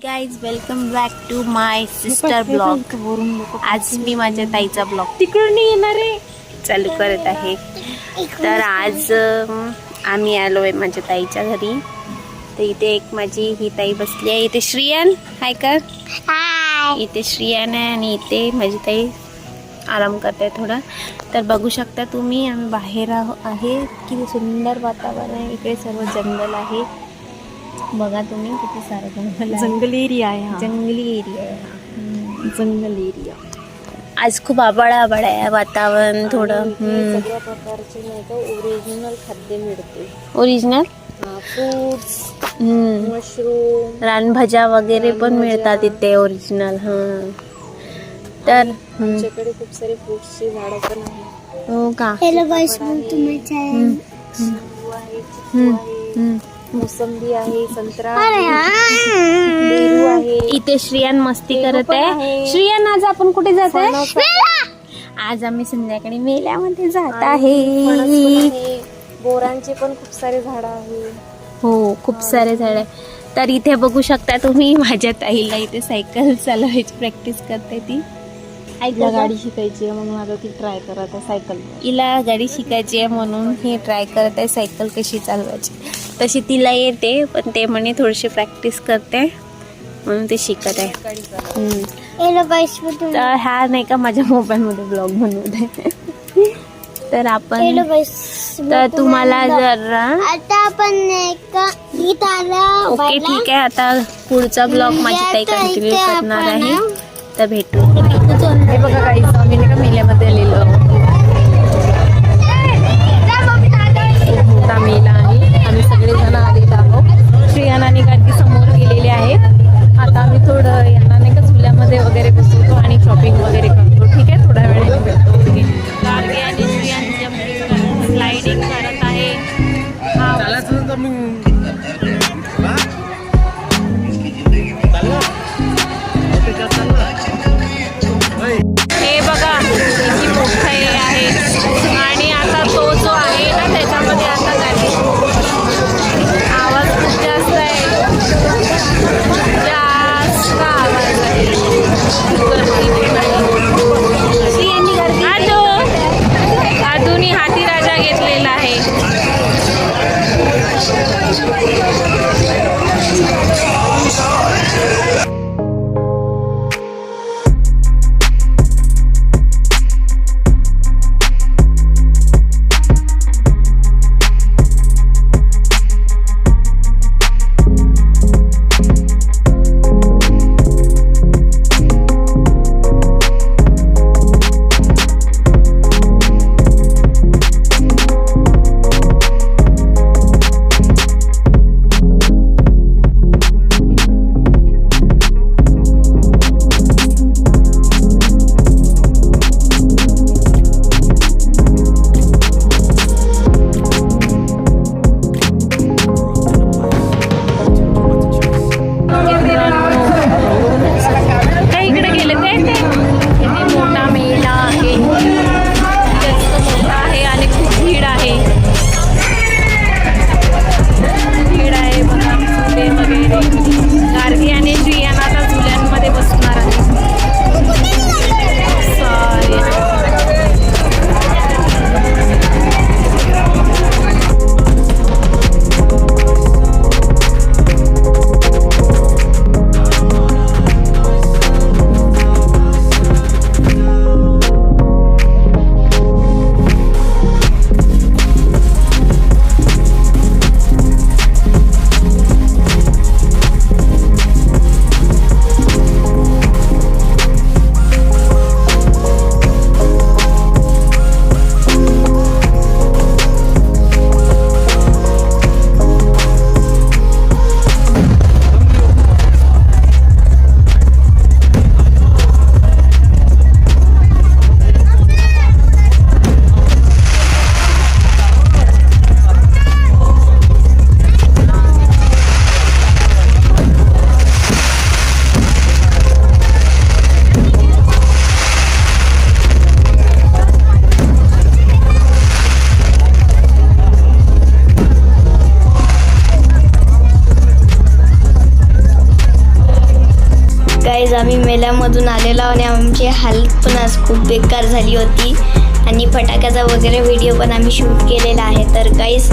Guys welcome back to my sister blog. आज मी माझ्या ताईचा ब्लॉग तिकडून येणार आहे चालू करत आहे। तर आज आम्ही आलो आहे माझ्या ताईच्या घरी। तर इथे एक माझी ही ताई बसली आहे, इथे श्रियान हाय कर, इथे श्रियान आहे आणि इथे माझी ताई आराम करते थोडा। तर बघू शकता तुम्ही आम्ही बाहेर आहे, किती सुंदर वातावरण आहे, इकडे सर्व जंगल आहे। बघा तुम्ही किती सारं जंगल आहे, जंगल एरिया आहे हा. जंगली एरिया आहे जंगल एरिया आज खूप आभाळ आहे वातावरण थोडं। सगळ्या प्रकारचे नाही का ओरिजिनल खाद्य मिळते, ओरिजिनल फ्रूट्स, मशरूम, रानभाज्या वगैरे पण मिळतात इथे ओरिजिनल। तर आमच्याकडे खूप सारे फ्रूट्सची झाडं पण आहेत। हो का, मोसंबी आहे, संत्रा आहे, पेरू आहे। इथे श्रियान मस्ती करत आहे। श्रियान आज आपण कुठे जात आहे? आज आम्ही संध्याकाळी मेल्यामध्ये जात आहे। बोरांचे पण खूप सारे झाड आहे। हो खूप सारे झाड आहे। तर इथे बघू शकता तुम्ही माझ्या ताईला इथे सायकल चालवायची प्रॅक्टिस करते ती। तिला गाडी शिकायची आहे म्हणून आता ती ट्राय करत आहे सायकल। हिला गाडी शिकायची आहे म्हणून हे ट्राय करत आहे सायकल कशी चालवायची। तशी तिला येते पण ते म्हणे थोडीशी प्रॅक्टिस करते म्हणून ते शिकत आहे। तर हा नाही का माझ्या मोबाईलमध्ये ब्लॉग बनवत आहे। तर आपण तर तुम्हाला जर आता आपण ओके ठीक आहे, आता पुढचा ब्लॉग माझी ताई कंटिन्यू करणार आहे। तर भेटू। हे बघा काही आम्ही नाही का मेल्यामध्ये आलेलो मोठा मेला आहे। आम्ही सगळेजण आलेलो आहोत। श्रियान आणि गाडी समोर गेलेले आहेत। आता आम्ही थोडं यांना नाही का झुल्यामध्ये वगैरे बसवतो आणि शॉपिंग वगैरे करतो। ठीक आहे, थोड्या वेळाने भेटतो। गार्गे आणि श्रियान स्लायडिंग करत आहे। हे बघा किती मोठं हे आहे आणि आता तो जो आहे ना त्याच्यामध्ये आता गाडी आवाज खूप जास्त आहे। गाईज आम्ही मेल्यामधून आलेलो आणि आमची हालत पण आज खूप बेकार झाली होती आणि फटाक्याचा वगैरे व्हिडिओ पण आम्ही शूट केलेला आहे. तर गाईज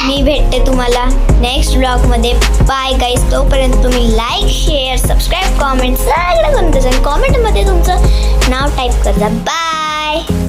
मी भेटते तुम्हाला नेक्स्ट ब्लॉगमध्ये. Bye guys. तोपर्यंत तुम्ही लाईक शेअर सबस्क्राईब कॉमेंट सगळं करून द्या आणि कॉमेंटमध्ये तुमचं नाव टाईप करा. बाय.